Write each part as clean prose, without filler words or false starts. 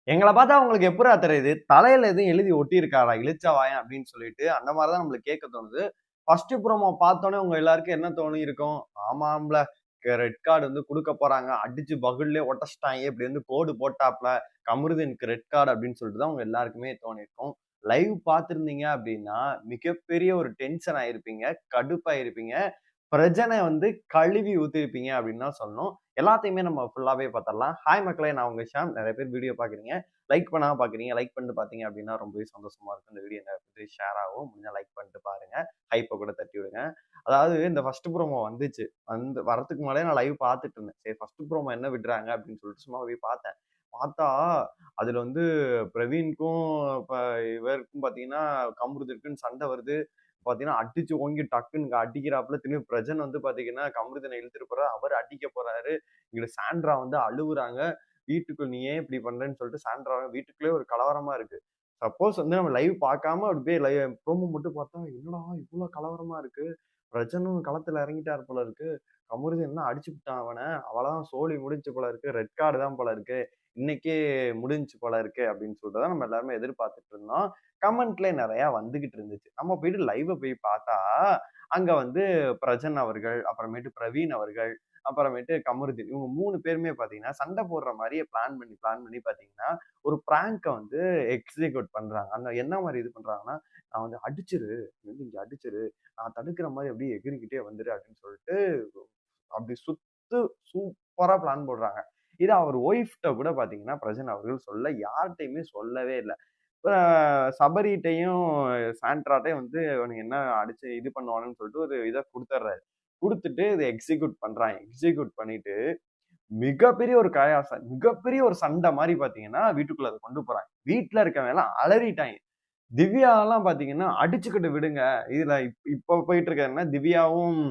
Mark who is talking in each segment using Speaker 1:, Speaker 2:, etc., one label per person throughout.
Speaker 1: எங்கள பார்த்தா உங்களுக்கு எப்புட்றா தெரியுது? தலையில எதுவும் எழுதி ஒட்டியிருக்காடா? இளிச்சவாயன் அப்படின்னு சொல்லிட்டு, அந்த மாரி தான் நம்மளுக்கு கேட்க தோணுது. ஃபர்ஸ்ட் ப்ரோமோ பார்த்தோனே உங்க எல்லாருக்கும் என்ன தோணியிருக்கும்? ஆமாம்ல, ரெட் கார்ட் வந்து குடுக்க போறாங்க. அடிச்சு பகுல்லே ஒட்டச்சுட்டாய்ங்க. இப்படி வந்து கோடு போட்டாப்ல. கமருதீனுக்கு ரெட் கார்ட் அப்படின்னு சொல்லிட்டு தான் உங்க எல்லாருக்குமே தோணியிருக்கும். லைவ் பார்த்திருந்தீங்க அப்படின்னா, மிகப்பெரிய ஒரு டென்ஷன் ஆயிருப்பீங்க. கடுப்பாயிருப்பீங்க. பிரஜனை வந்து கழுவி ஊத்திருப்பீங்க அப்படின்னு தான் சொல்லணும். எல்லாத்தையுமே நம்ம ஃபுல்லாவே பார்த்துடலாம். ஹாய் மக்களே! நான் உங்க ஷாம். நெறைய பேர் வீடியோ பார்க்குறீங்க. லைக் பண்ணாம பார்க்குறீங்க. லைக் பண்ணிட்டு பார்த்தீங்க அப்படின்னா ரொம்பவே சந்தோஷமா இருக்கும். இந்த வீடியோ நிறைய பேருக்கு ஷேர் ஆகும். முடிஞ்சா லைக் பண்ணிட்டு பாருங்க. ஹைப்ப கூட தட்டி விடுங்க. அதாவது இந்த ஃபர்ஸ்ட் ப்ரோமோ வந்துச்சு. வரதுக்கு முன்னாடியே நான் லைவ் பார்த்துட்டு இருந்தேன். சரி ஃபர்ஸ்ட் ப்ரோமோ என்ன விடுறாங்க அப்படின்னு சொல்லிட்டு சும்மா போய் பார்த்தேன். பார்த்தா அதுல வந்து பிரவீனுக்கும் இப்ப இவருக்கும் பார்த்தீங்கன்னா, கம்ருதீனுக்கும் சண்டை வருது. பார்த்தீங்கன்னா, அடிச்சு ஓங்கி டக்குன்னு அடிக்கிறாப்புல. திரும்பி பிரஜன் வந்து பார்த்தீங்கன்னா, கம்ருதீன இழுத்துட்டு போறாரு. அவரு அடிக்க போறாரு. இங்கிட்டு சாண்ட்ரா வந்து அழுவுறாங்க. வீட்டுக்குள்ள நீ ஏன் இப்படி பண்றேன்னு சொல்லிட்டு சாண்ட்ரா வீட்டுக்குள்ளேயே ஒரு கலவரமா இருக்கு. சப்போஸ் வந்து நம்ம லைவ் பார்க்காம அப்படி போய் ப்ரோமோ மட்டும் பார்த்தா, என்னடா இவ்ளோ கலவரமா இருக்கு. பிரஜனும் களத்துல இறங்கிட்டார் போல இருக்கு. கமருதீன் என்ன அடிச்சுப்புட்டான் அவன. அவ்வளவுதான் சோலி முடிஞ்சுச்சு போல இருக்கு. ரெட் கார்டு தான் போல இருக்கு. இன்னைக்கே முடிஞ்சுச்சு போல இருக்கு அப்படின்னு சொல்லிட்டு தான் நம்ம எல்லாருமே எதிர்பார்த்துட்டு இருந்தோம். கமெண்ட்ல நெறைய வந்துகிட்டு இருந்துச்சு. நம்ம போயிட்டு லைவ போய் பார்த்தா, அங்க வந்து பிரஜன் அவர்கள், அப்புறமேட்டு பிரவீன் அவர்கள், அப்புறமேட்டு கமருதீன் இவங்க 3 பேருமே பார்த்தீங்கன்னா, சண்டை போடுற மாரியே பிளான் பண்ணி பார்த்தீங்கன்னா, ஒரு பிராங்க வந்து எக்ஸிக்யூட் பண்றாங்க. அந்த என்ன மாரி இது பண்றாங்கன்னா, "நான் வந்து அடிச்சிரு. நீ வந்து இங்க அடிச்சிரு. நான் தடுக்கிற மாரி அப்படியே எகிறிக்கிட்டே வந்துரு" அப்படின்னு சொல்லிட்டு, அப்படி சூப்பரா பிளான் போடுறாங்க. இத அவர் ஒய்ஃப்ட்ட கூட பார்த்தீங்கன்னா, பிரஜன் அவர்கள் யார்ட்டயுமே சொல்லவே இல்ல. அ சபரிட்டயும், சாண்ட்ராட்டயும் வந்து இவனுங்க என்ன அடிச்சு இது பண்ணுவானுங்கன்னு சொல்லிட்டு ஒரு இத குடுத்துர்றாரு. குடுத்துட்டு இத எக்ஸிக்யூட் பண்றாங்க. எக்ஸிக்யூட் பண்ணிட்டு, மிகப்பெரிய ஒரு கயாசம், மிகப்பெரிய ஒரு சண்டை மாரி பார்த்தீங்கன்னா, வீட்டுக்குள்ள அத கொண்டு போறாங்க. வீட்ல இருக்கவங்க எல்லாம் அலறிட்டாய்ங்க. திவ்யாலாம் பார்த்தீங்கன்னா, அடிச்சுக்கிட்டு விடுங்க. இதுல இப்ப போயிட்டு இருக்கிறது என்ன, திவ்யாவும்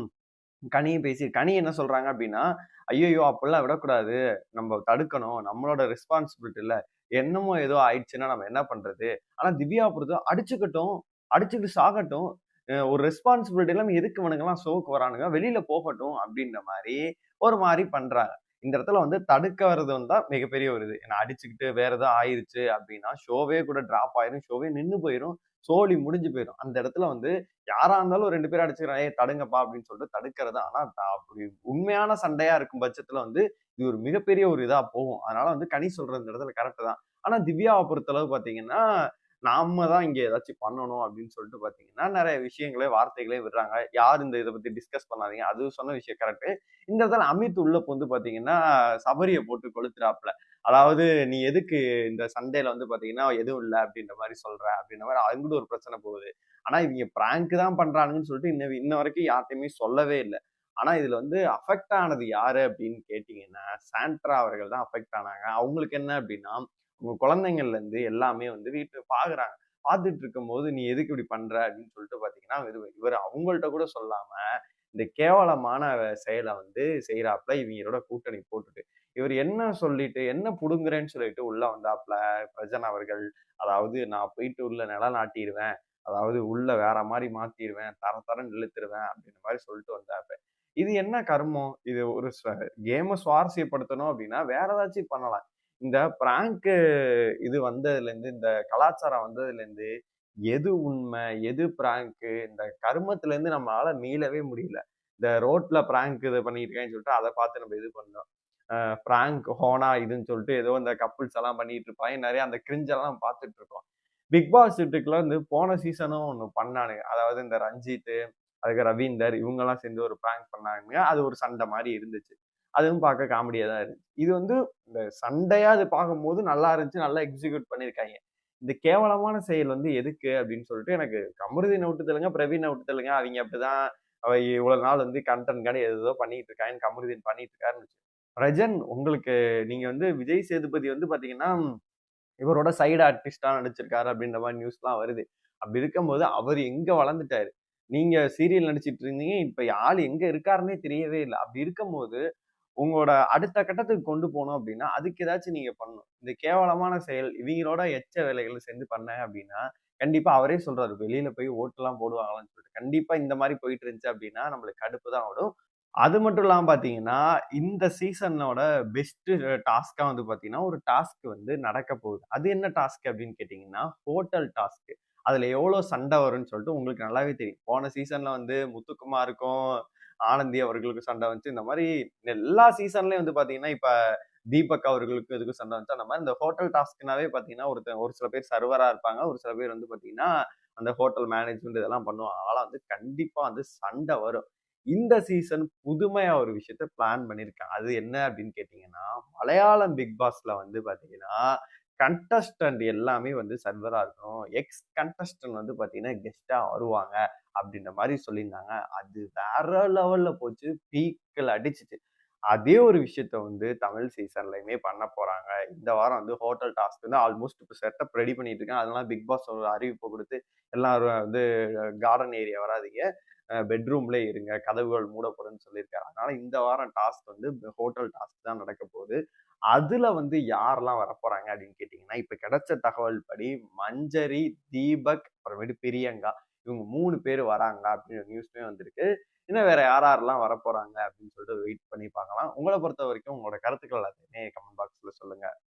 Speaker 1: கனியும் கனி என்ன சொல்றாங்க அப்டின்னா, "ஐய்யய்யோ! அப்படிலாம் விடக்கூடாது. நம்ம தடுக்கணும். நம்மளோட ரெஸ்பான்சிபிலிட்டி இல்ல. என்னமோ ஏதோ ஆயிடுச்சுன்னா நம்ம என்ன பண்றது?" ஆனா திவ்யாவ பொறுத்தவரை அடிச்சுக்கட்டும், அடிச்சுட்டு சாகட்டும். ஒரு ரெஸ்பான்சிபிலிட்டி இல்லாம எதுக்கு இவனுங்கலாம் ஷோவுக்கு வரானுங்க? வெளில போகட்டும் அப்டின்ற மாரி, ஒரு மாரி பண்றாங்க. இந்த இடத்துல வந்து தடுக்க வர்றது வந்தா மிகப்பெரிய ஒரு இது. ஏன்னா அடிச்சுக்கிட்டு வேற ஏதோ ஆயிருச்சு அப்டின்னா, ஷோவே கூட டிராப் ஆயிரும். ஷோவே நின்னு போயிரும். சோலி முடிஞ்சு போயிரும். அந்த இடத்துல வந்து யாரா இருந்தாலும் 2 பேரும் அடிச்சுக்கிறாங்க. "ஏய் தடுங்கப்பா" அப்படின்னு சொல்லிட்டு தடுக்கிறது. ஆனா அப்படி உண்மையான சண்டையா இருக்கும் பட்சத்துல வந்து, இது ஒரு மிகப்பெரிய ஒரு இதா போகும். அதனால வந்து கனி சொல்றது இந்த இடத்துல கரெக்ட் தான். ஆனா திவ்யாவ பொறுத்தளவு பார்த்தீங்கன்னா, நாம தான் இங்க ஏதாச்சும் பண்ணணும் அப்படின்னு சொல்லிட்டு பார்த்தீங்கன்னா, நெறைய விஷயங்கள வார்த்தைகளே விடுறாங்க. யார் இந்த இத பத்தி டிஸ்கஸ் பண்ணாதீங்க. அது சொன்ன விஷயம் கரெக்ட். இந்த இடத்துல அமித் உள்ள புகுந்து பார்த்தீங்கன்னா, சபரிய போட்டு கொளுத்துறாப்புல. அதாவது "நீ எதுக்கு இந்த சண்டையில வந்து பார்த்தீங்கன்னா, எதுவும் இல்ல அப்படின்ற மாரி சொல்ற" அப்படின்ற மாரி அங்கிட்டு ஒரு பிரச்சனை போகுது. ஆனா இவங்க பிராங்க் தான் பண்றானுங்கன்னு சொல்லிட்டு இன்ன வரைக்கும் யார்ட்டயுமே சொல்லவே இல்ல. ஆனா இதுல வந்து அஃபெக்ட் ஆனது யாரு அப்படின்னு கேட்டீங்கன்னா, சாண்ட்ரா அவர்கள் தான் அஃபெக்ட் ஆனாங்க. அவங்களுக்கு என்ன அப்படின்னா, உங்க குழந்தைங்கள்ல இருந்து எல்லாமே வந்து வீட்ல பாக்குறாங்க. பார்த்துட்டு இருக்கும்போது, "நீ எதுக்கு இப்படி பண்ற?" அப்படின்னு சொல்லிட்டு பார்த்தீங்கன்னா, இவரு அவங்கள்ட்ட கூட சொல்லாம, இந்த கேவலமான செயல வந்து செய்றாப்ல இவங்களோட கூட்டணி போட்டுட்டு. இவரு என்ன சொல்லிட்டு, என்ன புடுங்குறேன்னு சொல்லிட்டு உள்ள வந்தாப்ல பிரஜன் அவர்கள். அதாவது, "நான் போயிட்டு உள்ள நிலைநாட்டிருவேன். அதாவது உள்ள வேற மாரி மாத்திருவேன். தர தரன்னு இழுத்துருவேன்." அப்படின்ற மாரி சொல்லிட்டு வந்தாப்ல. இது என்ன கருமம்? இது ஒரு கேம சுவாரஸ்யப்படுத்தணும் அப்படின்னா, வேற ஏதாச்சும் பண்ணலாம். இந்த பிராங்க் இது வந்ததுலேருந்து, இந்த கலாச்சாரம் வந்ததுலேருந்து, எது உண்மை? எது பிராங்க்? இந்த கருமத்திலேருந்து நம்மளால மீளவே முடியல. இந்த ரோட்ல பிராங்க் இது பண்ணியிருக்கேன்னு சொல்லிட்டு, அத பார்த்து நம்ம இது பண்ணோம். பிராங்க் ஹோனா இதுன்னு சொல்லிட்டு ஏதோ இந்த கப்புள்ஸ் எல்லாம் பண்ணிட்டு இருப்பாங்க. நெறைய அந்த கிரிஞ்ச் எல்லாம் பார்த்துட்டு இருக்கோம். பிக் பாஸ் வீட்டுக்குள்ள வந்து போன சீசனும் ஒண்ணு பண்ணானுங்க. அதாவது இந்த ரஞ்சித், அதுக்கு ரவீந்தர் இவங்கலாம் சேர்ந்து ஒரு பிராங்க் பண்ணாங்க. அது ஒரு சண்டை மாரி இருந்துச்சு. அதுவும் பார்க்க காமெடியா தான் இருந்துச்சு. இது வந்து இந்த சண்டையா அது பார்க்கும்போது நல்லா இருந்துச்சு. நல்லா எக்ஸிக்யூட் பண்ணியிருக்காய்ங்க. இந்த கேவலமான செயல் வந்து எதுக்கு அப்படின்னு சொல்லிட்டு எனக்கு கமருதீன விட்டு தள்ளுங்க, பிரவீன விட்டு தள்ளுங்க. அவிங்க அப்படிதான் இவ்வளவு நாள் வந்து கன்டென்ட்காண்டி ஏதேதோ பண்ணிட்டு இருக்காங்கன்னு கமருதீன் பண்ணிட்டு இருக்காருன்னு ரஜன் உங்களுக்கு நீங்க வந்து விஜய் சேதுபதி வந்து பாத்தீங்கன்னா, இவரோட சைடு ஆர்டிஸ்ட்டா நடிச்சிருக்காரு அப்படின்ற மாரி நியூஸ்லாம் வருது. அப்படி இருக்கும்போது அவரு எங்க வளர்ந்துட்டாரு. நீங்க சீரியல் நடிச்சிட்டு இருந்தீங்க. இப்ப ஆளு எங்க இருக்காருன்னே தெரியவே இல்ல. அப்படி இருக்கும்போது, உங்களோட அடுத்த கட்டத்துக்கு கொண்டு போணும் அப்படின்னா, அதுக்கு ஏதாச்சும் நீங்க பண்ணணும். இந்த கேவலமான செயல் இவிங்களோட எச்ச வேலைகள் சேர்ந்து பண்ணாங்க அப்படின்னா, கண்டிப்பா அவரே சொல்றாரு. வெளியில போய் ஓட்டுலாம் போடுவாங்களான்னு சொல்லிட்டு. கண்டிப்பா இந்த மாரி போயிட்டு இருந்துச்சு அப்படின்னா, நம்மளுக்கு கடுப்பு தான் வரும். அது மட்டும் இல்லாம பார்த்தீங்கன்னா, இந்த சீசனோட பெஸ்ட் டாஸ்க்கா வந்து பார்த்தீங்கன்னா, ஒரு டாஸ்க் வந்து நடக்க போகுது. அது என்ன டாஸ்க் அப்படின்னு கேட்டீங்கன்னா, ஹோட்டல் டாஸ்க். அதுல எவ்வளோ சண்டை வரும்ன்னு சொல்லிட்டு உங்களுக்கு நல்லாவே தெரியும். போன சீசன்ல வந்து முத்துக்குமாருக்கும், ஆனந்தி அவர்களுக்கும் சண்டை வந்துச்சு. இந்த மாரி எல்லா சீசன்லயும் வந்து பார்த்தீங்கன்னா, இப்ப தீபக் அவர்களுக்கும் இதுக்கும் சண்டை வந்துச்சு. அந்த மாரி இந்த ஹோட்டல் டாஸ்க்னாவே பார்த்தீங்கன்னா, ஒரு சில பேர் சர்வரா இருப்பாங்க. ஒரு சில பேர் வந்து பார்த்தீங்கன்னா, அந்த ஹோட்டல் மேனேஜ்மென்ட் இதெல்லாம் பண்ணுவாங்க. அதனால வந்து கண்டிப்பா வந்து சண்டை வரும். இந்த சீசன் புதுமையா ஒரு விஷயத்த பிளான் பண்ணியிருக்காங்க. அது என்ன அப்படின்னு கேட்டீங்கன்னா, மலையாளம் பிக் பாஸ்ல வந்து பார்த்தீங்கன்னா, கண்டஸ்டன்ட் எல்லாமே வந்து சர்வரா இருக்கணும். எக்ஸ் கண்டஸ்டன்ட் வந்து பார்த்தீங்கன்னா, கெஸ்ட்டா வருவாங்க. அப்படின்ற மாரி சொல்லியிருந்தாங்க. அது வேற லெவல்ல போச்சு. பீக்ல அடிச்சுச்சு. அதே ஒரு விஷயத்த வந்து தமிழ் சீசன்லயுமே பண்ண போறாங்க. இந்த வாரம் வந்து ஹோட்டல் டாஸ்க் வந்து ஆல்மோஸ்ட் இப்ப செட்டப் ரெடி பண்ணிட்டு இருக்காங்க. அதனால பிக் பாஸ் ஒரு அறிவிப்பு குடுத்து, எல்லாரும் வந்து கார்டன் ஏரியா வராதீங்க. பெட்ரூம்லயே இருங்க. கதவுகள் மூடப்படும்னு சொல்லியிருக்காரு. அதனால இந்த வாரம் டாஸ்க் வந்து ஹோட்டல் டாஸ்க் தான் நடக்க போகுது. அதுல வந்து யாரெல்லாம் வரப்போறாங்க அப்படின்னு கேட்டீங்கன்னா, இப்ப கிடைச்ச தகவல் படி மஞ்சரி, தீபக், அப்புறமேட்டு பிரியங்கா இவங்க 3 பேர் வராங்க அப்படின்னு நியூஸ்மே வந்திருக்கு. இன்னும் வேற யார் யாரெல்லாம் வரப்போறாங்க அப்படின்னு சொல்லிட்டு வெயிட் பண்ணி பார்க்கலாம். உங்கள பொறுத்தவரைக்கும் உங்களோட கருத்துக்கள் எல்லாத்தையுமே கமெண்ட் பாக்ஸ்ல சொல்லுங்க.